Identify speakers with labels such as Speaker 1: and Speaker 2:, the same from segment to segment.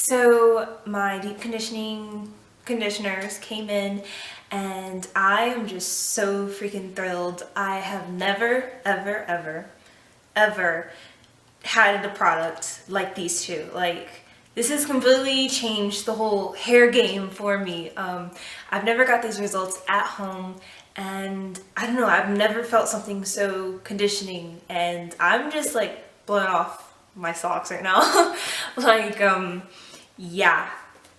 Speaker 1: So my deep conditioning conditioners came in and I am just so freaking thrilled. I have never, ever had a product like these two. Like, this has completely changed the whole hair game for me. I've never got these results at home, and I don't know, I've never felt something so conditioning, and I'm just like blown off my socks right now. like, yeah,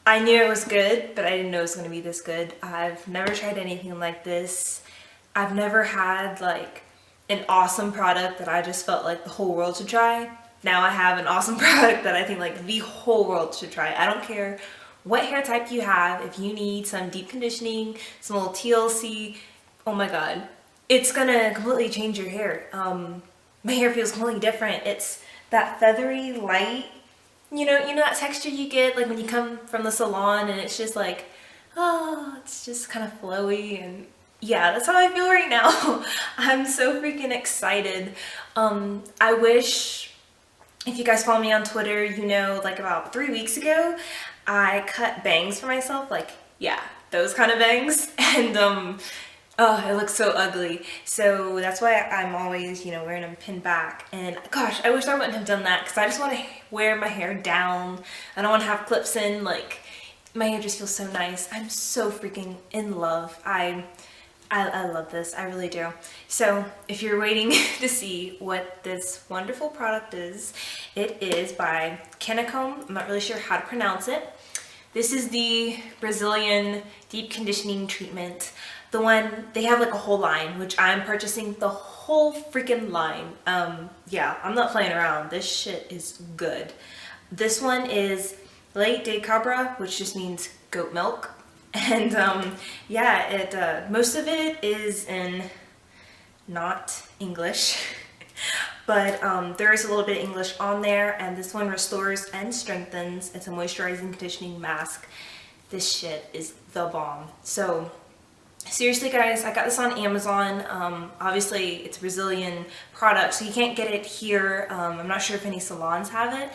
Speaker 1: I knew it was good, but I didn't know it was going to be this good. I've never tried anything like this. I've never had like an awesome product that I just felt like the whole world should try. Now I have an awesome product that I think like the whole world should try. I don't care what hair type you have. If you need some deep conditioning, some little TLC, oh my god, it's gonna completely change your hair. My hair feels completely different. It's that feathery light, you know that texture you get like when you come from the salon, and it's just like, oh, it's just kind of flowy. And yeah, that's how I feel right now. I'm so freaking excited. I wish, if you guys follow me on Twitter, you know, like about 3 weeks ago, I cut bangs for myself, like, yeah, those kind of bangs, and oh, it looks so ugly. So that's why I'm always, wearing them pinned back. And gosh, I wish I wouldn't have done that, because I just want to wear my hair down. I don't want to have clips in. Like, my hair just feels so nice. I'm so freaking in love. I love this, I really do. So if you're waiting to see what this wonderful product is, it is by Kenacomb. I'm not really sure how to pronounce it. This is the Brazilian deep conditioning treatment. The one, they have like a whole line, which I'm purchasing the whole freaking line. Yeah, I'm not playing around. This shit is good. This one is Leite de Cabra, which just means goat milk. And yeah, most of it is in not English, but there is a little bit of English on there. And this one restores and strengthens. It's a moisturizing conditioning mask. This shit is the bomb. So seriously guys, I got this on Amazon. Obviously it's a Brazilian product, so you can't get it here. I'm not sure if any salons have it,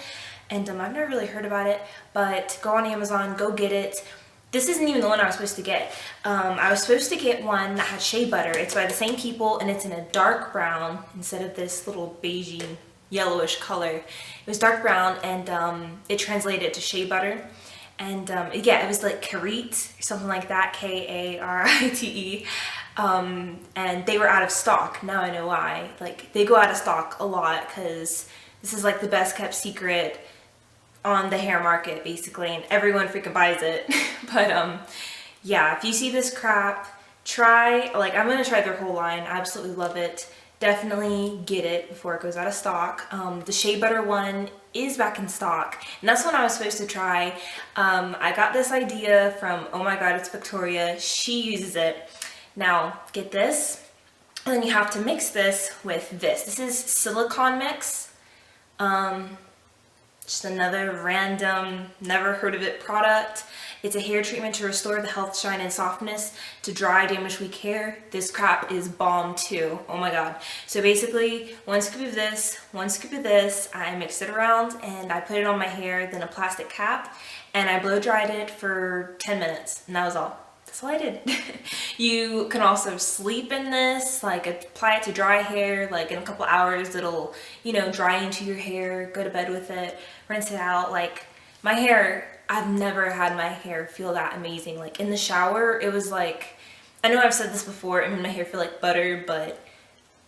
Speaker 1: and I've never really heard about it, but go on Amazon, go get it. This isn't even the one I was supposed to get. I was supposed to get one that had shea butter. It's by the same people, and it's in a dark brown instead of this little beigey yellowish color. It was dark brown, and it translated to shea butter. And yeah, it was like Karite or something like that, Karite. And they were out of stock. Now I know why. Like, they go out of stock a lot because this is like the best kept secret on the hair market, basically, and everyone freaking buys it. But yeah, if you see this crap, try, like, I'm gonna try their whole line. I absolutely love it. Definitely get it before it goes out of stock. The shea butter one is back in stock, and that's what I was supposed to try. I got this idea from, oh my god, it's Victoria. She uses it. Now, get this, and then you have to mix this with this. This is silicone mix. Just another random, never heard of it product. It's a hair treatment to restore the health, shine, and softness to dry, damaged, weak hair. This crap is bomb too. Oh my god. So basically, 1 scoop of this, 1 scoop of this, I mixed it around and I put it on my hair, then a plastic cap, and I blow dried it for 10 minutes, and that was all. That's all I did. You can also sleep in this, like apply it to dry hair, like in a couple hours it'll, dry into your hair, go to bed with it, rinse it out. Like, my hair, I've never had my hair feel that amazing. Like, in the shower, it was like, I know I've said this before, it made my hair feel like butter, but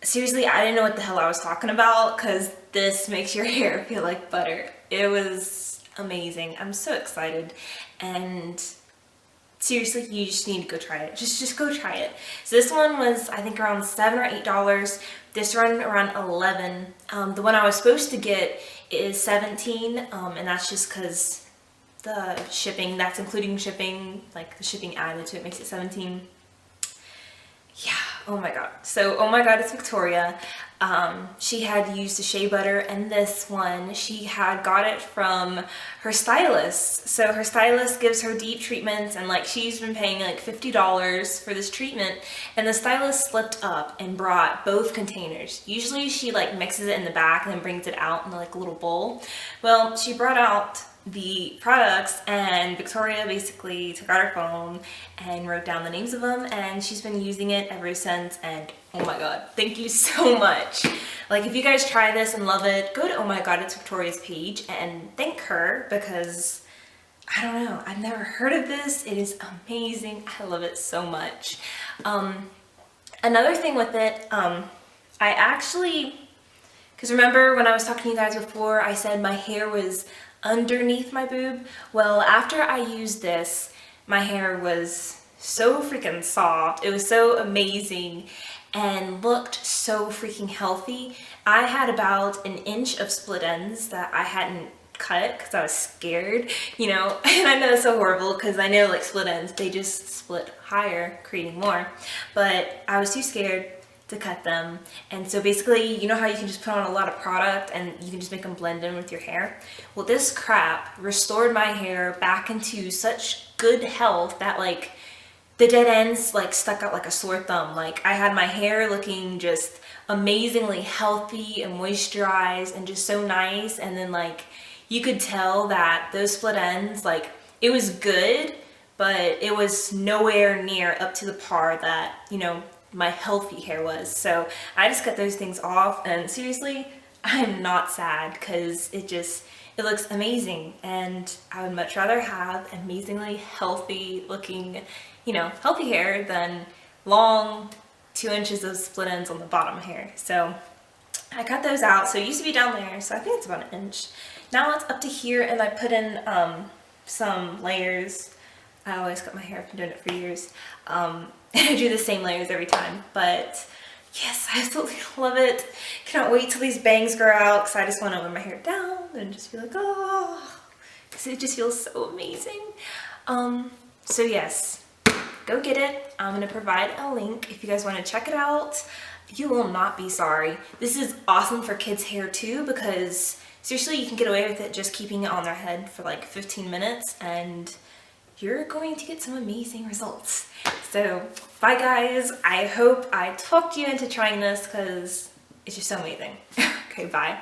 Speaker 1: seriously, I didn't know what the hell I was talking about, because this makes your hair feel like butter. It was amazing. I'm so excited, and seriously, you just need to go try it. Just go try it. So this one was, I think, around $7 or $8. This one around $11. The one I was supposed to get is $17, and that's just because the shipping, that's including shipping, like the shipping added to it makes it $17. Yeah, oh my god. So, oh my god, it's Victoria. She had used the shea butter, and this one, she had got it from her stylist. So her stylist gives her deep treatments, and like, she's been paying like $50 for this treatment, and the stylist slipped up and brought both containers. Usually she like mixes it in the back and then brings it out in like a little bowl. Well, she brought out the products, and Victoria basically took out her phone and wrote down the names of them, and she's been using it ever since. And oh my god, thank you so much. Like, if you guys try this and love it, go to Oh My God It's Victoria's page and thank her, because I don't know, I've never heard of this. It is amazing. I love it so much. Another thing with it, I actually, because remember when I was talking to you guys before, I said my hair was underneath my boob? Well, after I used this, my hair was so freaking soft. It was so amazing and looked so freaking healthy. I had about an inch of split ends that I hadn't cut because I was scared, you know. And I know it's so horrible because I know like split ends, they just split higher, creating more. But I was too scared to cut them. And so basically, you know how you can just put on a lot of product and you can just make them blend in with your hair? Well, this crap restored my hair back into such good health that like the dead ends like stuck out like a sore thumb. Like, I had my hair looking just amazingly healthy and moisturized and just so nice. And then like you could tell that those split ends, like, it was good, but it was nowhere near up to the par that, you know, my healthy hair was. So I just cut those things off, and seriously, I'm not sad because it looks amazing, and I would much rather have amazingly healthy looking, you know, healthy hair than long 2 inches of split ends on the bottom hair. So I cut those out. So it used to be down there, so I think it's about an inch. Now it's up to here, and I put in some layers. I always cut my hair, I've been doing it for years. And I do the same layers every time, but yes, I absolutely love it. Cannot wait till these bangs grow out, because I just want to wear my hair down and just be like, oh, because it just feels so amazing. So yes, go get it. I'm going to provide a link if you guys want to check it out. You will not be sorry. This is awesome for kids' hair too, because seriously, you can get away with it just keeping it on their head for like 15 minutes, and you're going to get some amazing results. So bye guys. I hope I talked you into trying this because it's just so amazing. Okay, bye.